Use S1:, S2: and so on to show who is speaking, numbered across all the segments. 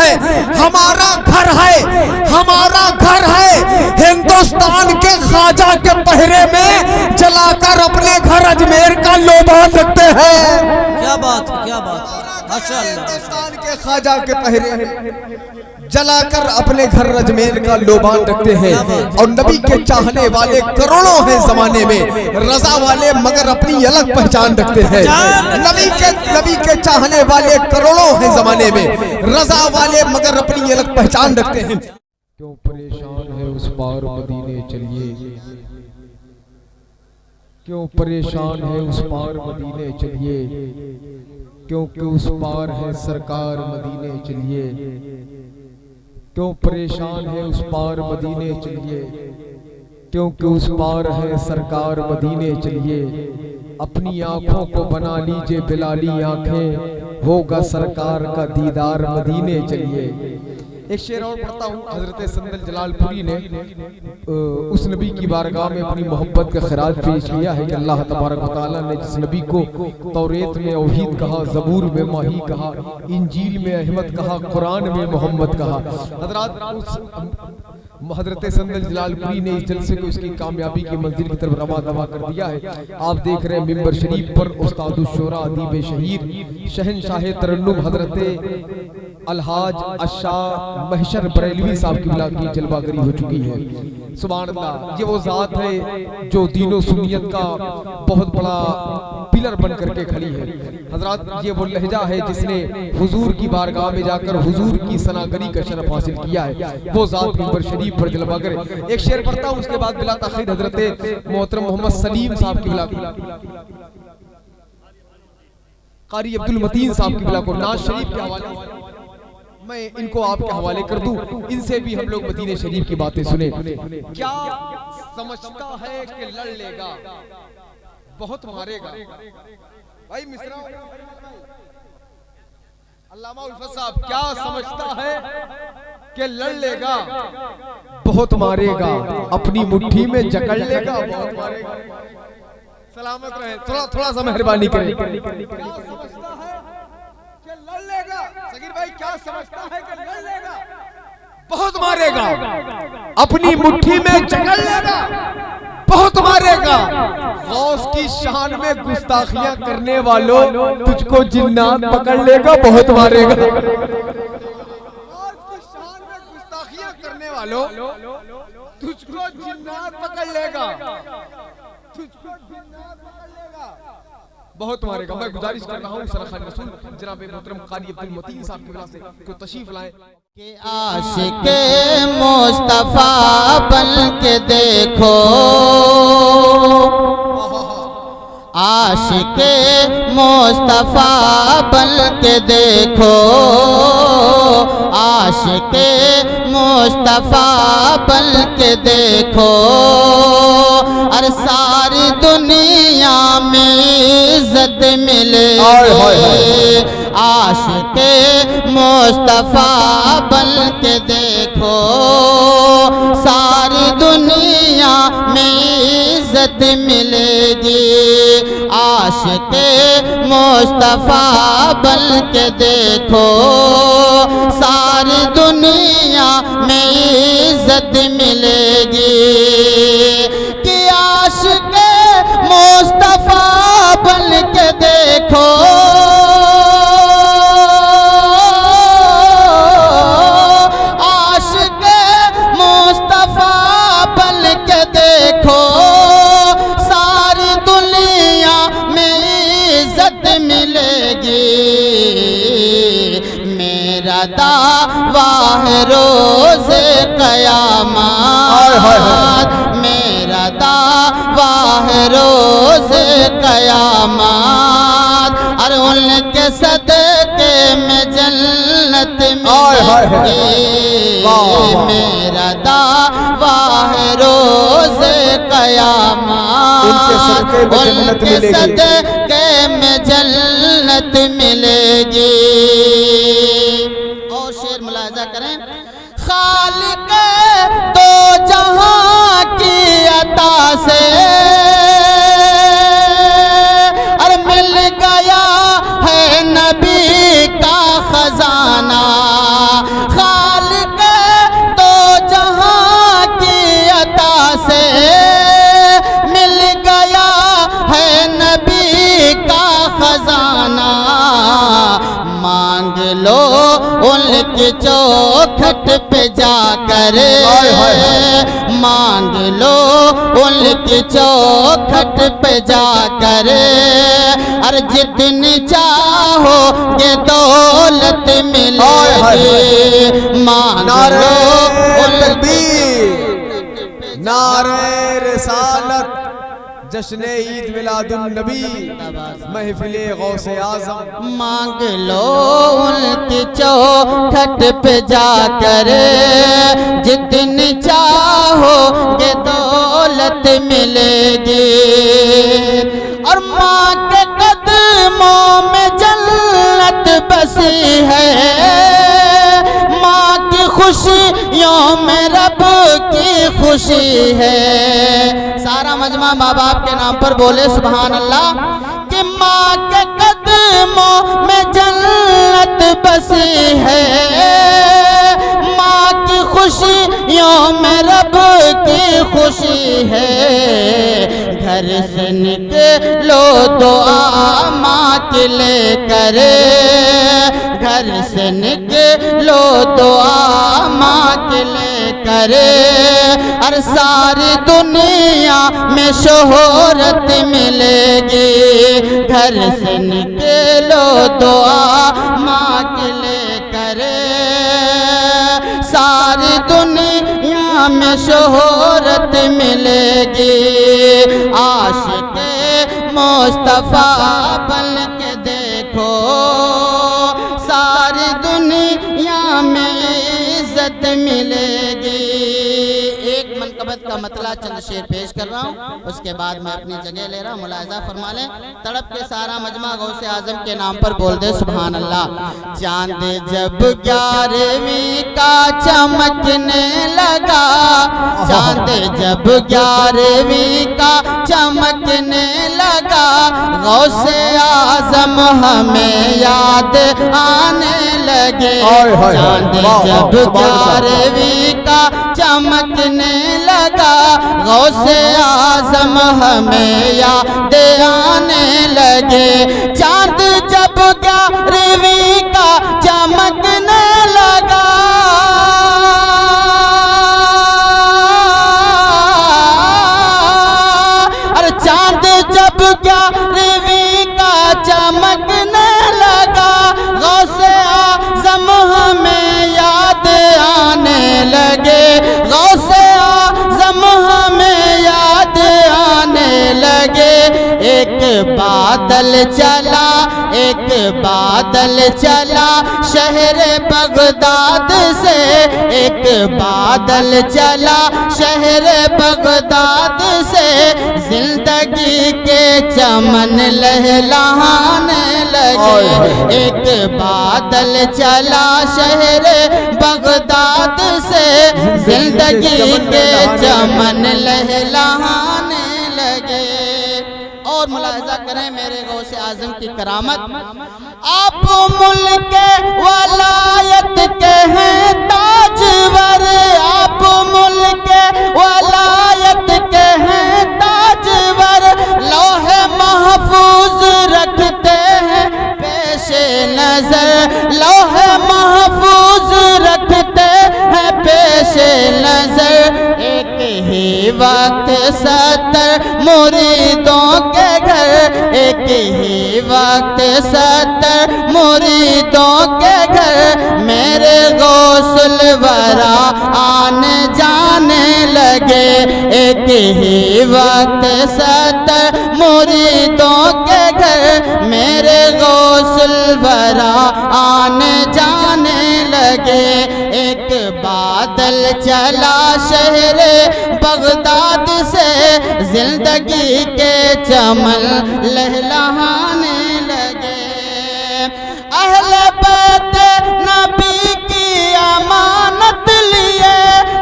S1: ہیں ہمارا گھر ہے، ہمارا گھر ہے ہندوستان کے خواجہ کے پہرے میں جلا کر اپنے گھر اجمیر کا لوبان رکھتے ہیں۔
S2: کیا بات ہے، کیا بات ہے، ماشاءاللہ۔
S1: ہندوستان کے خواجہ کے پہرے میں جلا کر اپنے گھر اجمیر کا لوبان رکھتے ہیں، اور نبی کے چاہنے والے کروڑوں ہیں زمانے میں، رضا والے مگر اپنی الگ پہچان رکھتے ہیں۔ نبی کے چاہنے والے کروڑوں ہیں زمانے میں، رضا والے مگر اپنی الگ پہچان رکھتے ہیں۔
S3: کیوں پریشان ہے اس پار مدینے چلیے، کیوں پریشان ہے اس پار مدینے چلیے، کیونکہ اس پار ہے سرکار مدینے چلیے، کیوں پریشان ہے اس پار مدینے چلیے، کیونکہ اس پار ہے سرکار مدینے چلیے، اپنی آنکھوں کو بنا لیجئے بلالی آنکھیں، ہوگا سرکار کا دیدار مدینے چلیے۔ ایک شعر اور پڑھتا ہوں، حضرت سندل جلال پوری نے اس نبی کی بارگاہ میں اپنی محبت کا خراج پیش کیا ہے کہ اللہ تبارک و تعالیٰ نے جس نبی کو توریت میں اوحید کہا، زبور میں ماہی کہا، انجیل میں احمد کہا، قرآن میں محمد کہا۔ حضرت سندل جلال پوری نے اس جلسے کو اس کی کامیابی کی منزل کی طرف رواں دوا کر دیا ہے۔ آپ دیکھ رہے ہیں ممبر شریف پر استاد الشورا ادیب شہیر شہنشاہ ترنم حضرت الحاج اشاہ محشر بریلوی صاحب کی بلا کی جلوہ گری ہو چکی ہے۔ سبحان اللہ، یہ وہ ذات ہے جو دین و سنیت کا بہت بڑا پلر بن کر کے کھڑی ہے۔ حضرات، یہ وہ لہجہ ہے جس نے حضور کی بارگاہ میں جا کر حضور کی ثناگری کا شرف حاصل کیا ہے، وہ ذات ممبر شریف پر جلوہ کرے۔ ایک شعر پڑھتا ہوں، اس کے بعد بلا تاخیر حضرت محترم محمد سلیم صاحب کی بلا قاری عبد المتین صاحب کی بلا کو ناز شریف کے حوالے میں ان کو آپ کے حوالے کر دوں، ان سے بھی ہم لوگ مدینہ شریف کی باتیں سنیں۔ کیا سمجھتا ہے کہ لڑ لے گا، بہت مارے گا۔ بھائی مصرع علامہ الفت صاحب، کیا سمجھتا ہے کہ لڑ لے گا، بہت مارے گا، اپنی مٹھی میں جکڑ لے گا، بہت مارے گا۔ سلامت رہے، تھوڑا سا مہربانی کریں۔ کیا سمجھتا ہے کہ لڑ لے گا، صغیر بھائی کیا سمجھتا ہے کہ لڑ لے گا، بہت مارے گا، اپنی مٹھی میں جکڑ لے گا، بہت مارے گا۔ غوث کی شان میں گستاخیاں کرنے والوں، تجھ کو جنات پکڑ لے گا، بہت مارے گا۔ غوث کی شان میں گستاخیاں کرنے والوں، تجھ کو جنات پکڑ لے گا، تجھ کو جنات پکڑ لے گا، بہت مارے گا۔ میں گزارش کر رہا ہوں سرخان رسول جناب محترم قاری عبد المتین صاحب کی وجہ سے کوئی تشریف لائیں
S4: کہ عاشق مصطفیٰ بن کے دیکھو، عاشق مصطفیٰ بن کے دیکھو، عاشق مصطفیٰ بن کے دیکھو، اور ساری دنیا میں عزت ملے گی۔ عاشق مصطفیٰ بن کے دیکھو، ساری دنیا میں عزت ملے گی۔ عاشق مصطفیٰ بن کے دیکھو، ساری دنیا میں عزت ملے گی۔ کہ عاشق مصطفیٰ بن کے دیکھو، عاشق مصطفیٰ بن کے دیکھو، ساری دنیا میں عزت ملے گی۔ میرا دعویٰ ہے روز قیامت، میرا دعویٰ ہے روز قیامت، اور ان کے صدقے میں جنت ملے گی۔ میرا دعویٰ ہے روز قیامت، ان کے صدقے میں جنت ملے گی۔ اور شعر ملاحظہ کریں، خالق دو جہاں کی عطا سے اور مل گیا ہے نبی کا خزانہ، مانگ لو ان کی چوکھٹ پہ جا کر مانگ لو ان کی چوکھٹ پہ جا کر اور جتنی چاہو گے دولت ملے گی مانگ لو ان
S1: نعرہ رسالت جشن عید میلاد النبی محفل غوث اعظم
S4: مانگ لو ان کی چوکھٹ پہ جا کر جتنی چاہو گے دولت ملے گی اور ماں کے قدموں میں جنت بسی ہے ماں کی خوشیوں میں رب کی خوشی ہے سارا مجمع ماں باپ کے نام پر بولے سبحان اللہ کہ ماں کے قدموں میں جنت بسی ہے ماں کی خوشیوں میں رب کی خوشی ہے گھر سے نکلو دعا ماں کے لے کر گھر سے نکلو دعا ماں کے لے کر اور ساری دنیا میں شہرت ملے گی گھر سے نکلو دعا ماں کے لے کر ساری دنیا میں شہرت ملے گی عاشق مصطفیٰ بن کے دیکھو ساری دنیا میں عزت ملے گی ایک منقبت کا مطلع چند شعر پیش کر رہا ہوں اس کے بعد میں اپنی جگہ لے رہا ہوں ملاحظہ فرما لیں تڑپ کے سارا مجمع غوث اعظم کے نام پر بول دے سبحان اللہ چاند جب 11ویں کا چمکنے لگا چاند جب 11ویں کا چمکنے لگا غوث اعظم ہمیں یاد آنے لگے چاند جب 11ویں کا چمکنے لگا غوث اعظم ہمیں یاد آنے لگے چاند جب 11ویں کا چمکنے لگا اور چاند جب 11ویں کا چمکنے لگا غوث اعظم ہمیں یاد آنے لگے غوث اعظم ہمیں یاد آنے لگے ایک بادل چلا شہر بغداد سے ایک بادل چلا شہر بغداد سے زندگی کے چمن لہلانے لگے ایک بادل چلا شہر بغداد سے زندگی کے چمن لہلانے لگے اور ملاحظہ کریں میرے غوث اعظم کی کرامت آپ ملک ولایت کے ہیں تاجور آپ ملک ولایت کے ہیں تاجور لوح محفوظ رکھتے ہیں پیش نظر لوح محفوظ رکھتے ہیں پیش نظر ایک ہی وقت 70 مریدوں کے گھر ایک ہی وقت 70 مریدوں کے گھر میرے غوث الورا آنے جانے لگے ایک ہی وقت 70 مریدوں کے گھر میرے غوث الورا آنے جانے لگے ایک بادل چلا شہر بغداد سے زندگی کے چمن لہلانے لگے اہل بیت نبی کی امانت لیے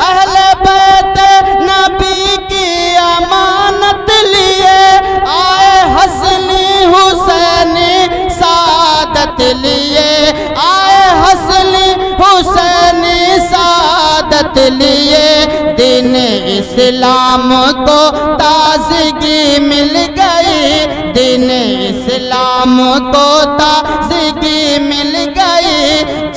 S4: اہل بیت نبی کی امانت لیے آئے حسنی حسینی سعادت لیے آئے حسنی حسینی سعادت لیے دین اسلام کو تازگی مل گئی دین اسلام کو تازگی مل گئی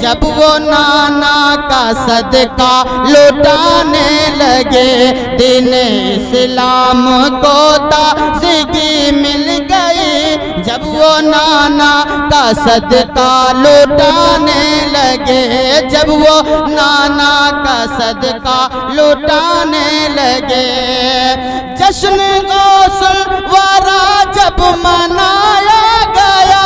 S4: جب وہ نانا کا صدقہ لوٹانے لگے دین اسلام کو تازگی مل گئی جب وہ نانا کا صدقہ لوٹانے لگے جب وہ نانا کا صدقہ لوٹانے لگے جشن غوث الورا جب منایا گیا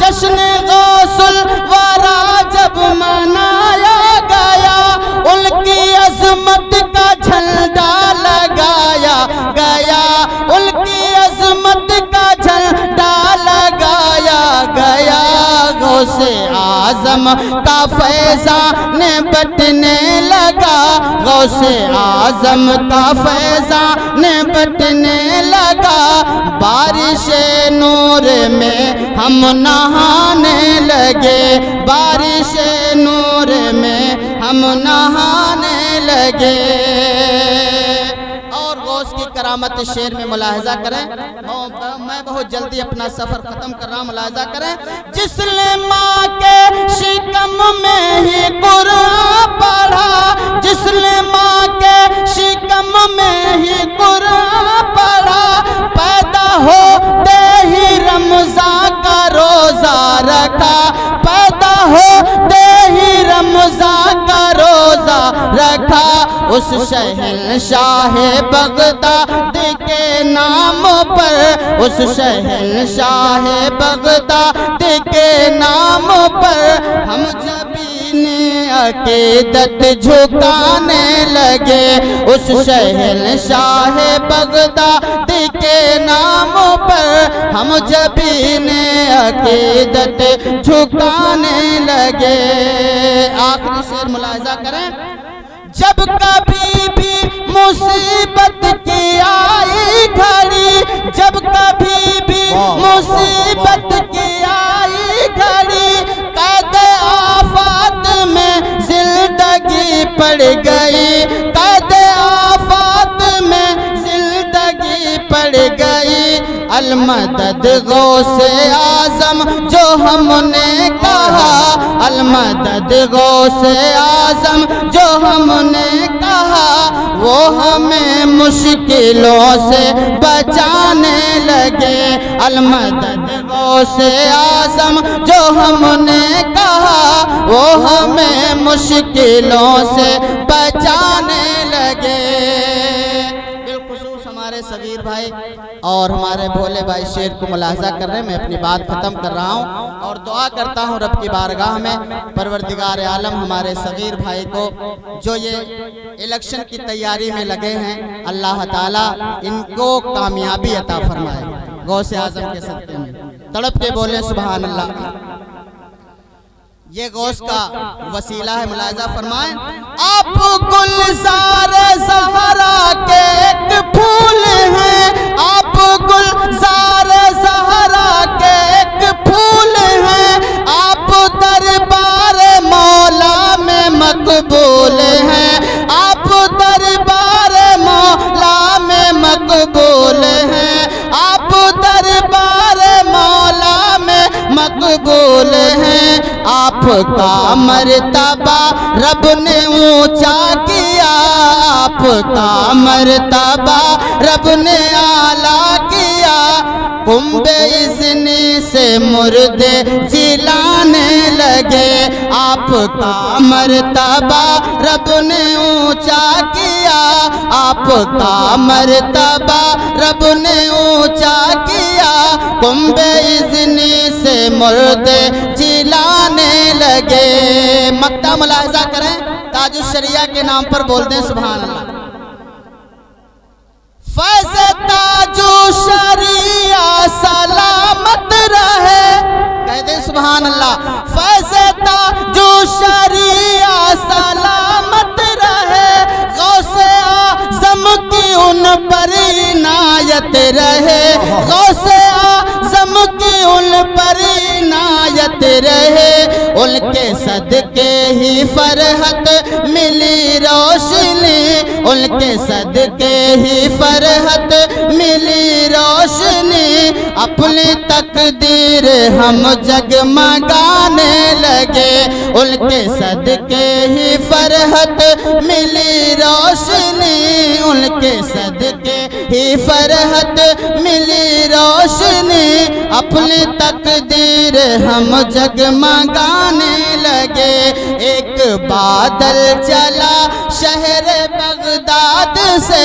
S4: جشن غوث الورا جب منایا گیا ان کی عظمت کا جھنڈا لگایا گیا ان کی عظمت کا جھنڈا لگایا گیا غوث اعظم کا فیضان بٹنے لگا غوث اعظم کا فیضان بٹنے لگا بارش نور میں ہم نہانے لگے بارش نور میں ہم نہانے لگے اور غوث کی کرامت شعر میں ملاحظہ کریں میں بہت جلدی اپنا سفر ختم کر رہا ہوں ملاحظہ کریں جس نے ماں کے شکم میں ہی قرآن پڑھا جس نے ماں کے شکم میں ہی قرآن پڑھا پیدا ہوتے ہی رمضان کا روزہ رکھا پیدا ہوتے ہی رمضان کا روزہ رکھا اس شہنشاہ بغداد کے نام پر اس شہنشاہ بغداد کے نام پر ہم جبین عقیدت جھکانے لگے اس شہنشاہ بغداد کے نام پر ہم جبین عقیدت جھکانے لگے آخری شعر ملاحظہ کریں جب کبھی بھی مصیبت کی آئی گھڑی جب کبھی بھی مصیبت کی آئی گھڑی قید آفات میں زندگی پڑ گئی قید آفات میں زندگی پڑ گئی المدد غوث اعظم جو ہم نے کہا المدد غوث اعظم جو ہم نے کہا وہ ہمیں مشکلوں سے بچانے لگے المدد غوث اعظم جو ہم نے کہا وہ ہمیں مشکلوں سے بچانے لگے بالخصوص ہمارے صغیر بھائی اور ہمارے بھولے بھائی شعر کو ملاحظہ کر رہے ہیں میں اپنی بات ختم کر رہا ہوں اور دعا کرتا ہوں رب کی بارگاہ میں پروردگار عالم ہمارے صغیر بھائی کو جو یہ الیکشن کی تیاری میں لگے ہیں اللہ تعالیٰ ان کو کامیابی عطا فرمائے غوث اعظم کے صدقے میں تڑپ کے بولیں سبحان اللہ یہ غوث کا وسیلہ ہے ملاحظہ فرمائیں آپ گلزار زہرا کے ایک پھول ہیں آپ گلزار زہرا کے ایک پھول ہیں آپ دربار مولا میں مقبول ہیں آپ دربار مولا میں مقبول ہیں آپ دربار مولا میں مقبول ہیں آپ کا مرتبہ رب نے اونچا کیا آپ کا مرتبہ رب نے اعلیٰ کیا کنب اذنی سے مردے جلانے لگے آپ کا مرتبہ رب نے اونچا کیا آپ کا مرتبہ رب نے اونچا کیا کنب اذنی سے مردے جلانے لگے مقطع ملاحظہ کریں تاج الشریعہ کے نام پر بول دیں سبحان اللہ فیض تاج الشریعہ سلامت رہے کہہ دیں سبحان اللہ فیض تاج الشریعہ سلامت رہے غوث اعظم کی ان پر عنایت رہے غوث اعظم کی ان پر عنایت رہے ان کے صدقے ہی فرحت ملی روشنی ان کے صدقے ہی فرحت ملی روشنی اپنی تقدیر ہم جگمگانے لگے، ان کے صدقے ہی فرحت ملی روشنی، ان کے صدقے ہی فرحت ملی روشنی، اپنی تقدیر ہم جگمگانے لگے۔ ایک بادل چلا شہر بغداد سے،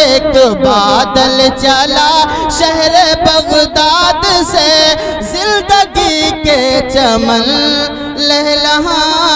S4: ایک بادل چلا شہر بغداد سے، زندگی کے چمن لہلہانے